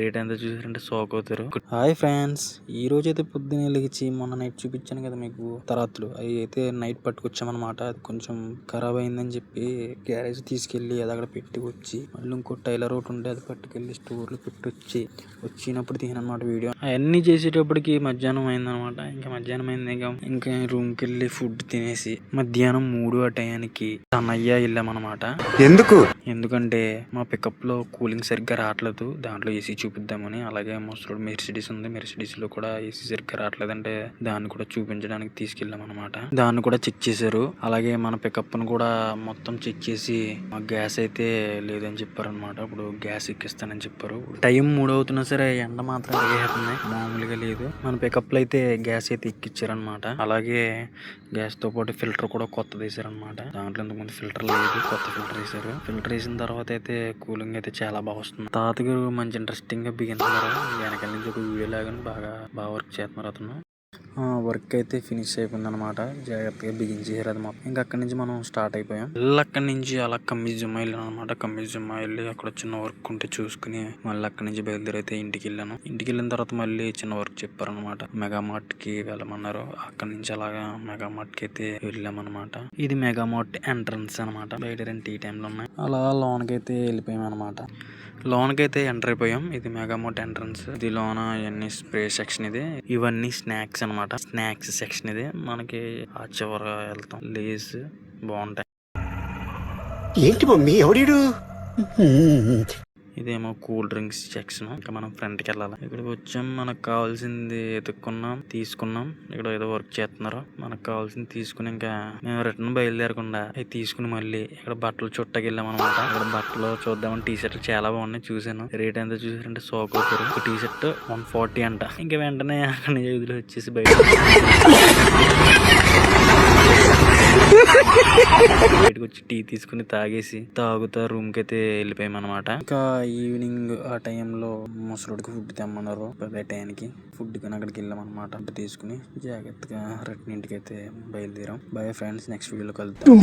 Rate ఎంత చూసారంటే shock అవుతారు. హాయ్ ఫ్రెండ్స్, ఈ రోజు అయితే పొద్దున్నే లేచి మొన్న నైట్ చూపించాను కదా మీకు తరాత్లు, అవి అయితే నైట్ పట్టుకొచ్చామన్నమాట. అది కొంచెం ఖరాబ్ అయిందని చెప్పి గ్యారేజ్ తీసుకెళ్లి అది అక్కడ పెట్టి వచ్చి మళ్ళీ ఇంకో టైలర్ ఒకటి ఉంటే అది పట్టుకెళ్లి స్టోర్ లో పెట్టి వచ్చినప్పుడు తీయనమాట వీడియో. అవన్నీ చేసేటప్పటికి మధ్యాహ్నం అయిందనమాట. ఇంకా మధ్యాహ్నం అయింది, ఇంకా రూమ్ కి వెళ్ళి ఫుడ్ తినేసి మధ్యాహ్నం 3 ఆ టయానికి అన్నయ్య వెళ్ళామన్నమాట. ఎందుకంటే మా పికప్ లో కూలింగ్ సరిగ్గా రావట్లేదు, దాంట్లో ఏసీ చూపిద్దామని. అలాగే ముసలోడు మెర్సిడీస్ ఉంది, మెర్సిడీస్ లో కూడా ఏసీ సరిగ్గా రావట్లేదంటే దాన్ని కూడా చూపించడానికి తీసుకెళ్ళాం అనమాట. దాన్ని కూడా చెక్ చేశారు. అలాగే మన పికప్ ను కూడా మొత్తం చెక్ చేసి మా గ్యాస్ అయితే లేదని చెప్పారు అనమాట. ఇప్పుడు గ్యాస్ ఎక్కిస్తానని చెప్పారు. టైం 3 అవుతున్నా సరే ఎండ మాత్రం వేస్తుంది, మామూలుగా లేదు. మన పికప్ లో అయితే గ్యాస్ అయితే ఎక్కిచ్చారనమాట. అలాగే గ్యాస్ తో పాటు ఫిల్టర్ కూడా కొత్తది వేసారనమాట. దాంట్లో ఇంతకుముందు ఫిల్టర్ లేదు, కొత్త ఫిల్టర్ వేసారు. ఫిల్టర్ వేసిన తర్వాత అయితే కూలింగ్ అయితే చాలా బాగా వస్తుంది. తాతగారు మంచి ఇంట్రెస్టింగ్ గా బిగిస్తున్నారు. వెనకాల నుంచి ఒక వీడియో లాగా బాగా వర్క్ చేస్తున్నారు అతను. వర్క్ అయితే ఫినిష్ అయిపోయింది అనమాట. జాగ్రత్తగా బిగించేసారు అది మొత్తం. ఇంకా అక్కడి నుంచి మనం స్టార్ట్ అయిపోయాం. అక్కడి నుంచి అలా కమ్యూజియం వెళ్ళాను అనమాట. కమ్యూజియం వెళ్ళి అక్కడ చిన్న వర్క్ ఉంటే చూసుకుని మళ్ళీ అక్కడి నుంచి బయలుదేరి అయితే ఇంటికి వెళ్ళాను. ఇంటికి వెళ్ళిన తర్వాత మళ్ళీ చిన్న వర్క్ చెప్పారనమాట. మెగామార్ట్ కి వెళ్ళమన్నారు. అక్కడి నుంచి అలాగా మెగామార్ట్ కి అయితే వెళ్ళామన్నమాట. ఇది మెగామార్ట్ ఎంట్రన్స్ అనమాట. బయట 2 టీ టైంలు ఉన్నాయి. అలా లోనకి అయితే వెళ్ళిపోయాం అనమాట. లోనకైతే ఎంటర్ అయిపోయాం. ఇది మెగామార్ట్ ఎంట్రన్స్. ఇది లోన ఇవన్నీ స్ప్రే సెక్షన్. ఇవన్నీ స్నాక్స్ అనమాట. స్నాక్స్ సెక్షన్ ఇది. మనకి ఆ చివరగా వెళ్తాం. లేస్ బాగుంటాయి. ఏంటి మమ్మీ ఎవడు? ఇదేమో కూల్ డ్రింక్స్ సెక్షన్. ఇంకా మనం ఫ్రంట్ కి వెళ్ళాలి. ఇక్కడికి వచ్చాం. మనకు కావాల్సింది ఎత్తుక్కున్నాం, తీసుకున్నాం. ఇక్కడ ఏదో వర్క్ చేస్తున్నారు. మనకు కావాల్సింది తీసుకుని ఇంకా మేము రిటర్న్ బయలుదేరకుండా అవి తీసుకుని మళ్ళీ ఇక్కడ బట్టలు చుట్టకి వెళ్ళాం అనమాట. ఇక్కడ బట్టలు చూద్దామని టీ షర్ట్లు చాలా బాగున్నాయి. చూసాను. రేట్ ఎంత చూసారంటే షాక్ అవుతారు. ఒక టీ షర్ట్ 140 అంట. ఇంకా వెంటనే అక్కడ ఎదురు వచ్చేసి బయటకు వచ్చి టీ తీసుకుని తాగుతా రూమ్ కి అయితే వెళ్ళిపోయాం అనమాట. ఇంకా ఈవినింగ్ ఆ టైంలో ముసలుడికి ఫుడ్ తెమ్మన్నారు. అదే టైంకి ఫుడ్ కానీ అక్కడికి వెళ్ళాం అనమాట. ఫుడ్ తీసుకుని జాగ్రత్తగా రిటర్న్ ఇంటికి అయితే బయలుదేరాం. బాయ్ ఫ్రెండ్స్, నెక్స్ట్ వీడియోలో కలుద్దాం.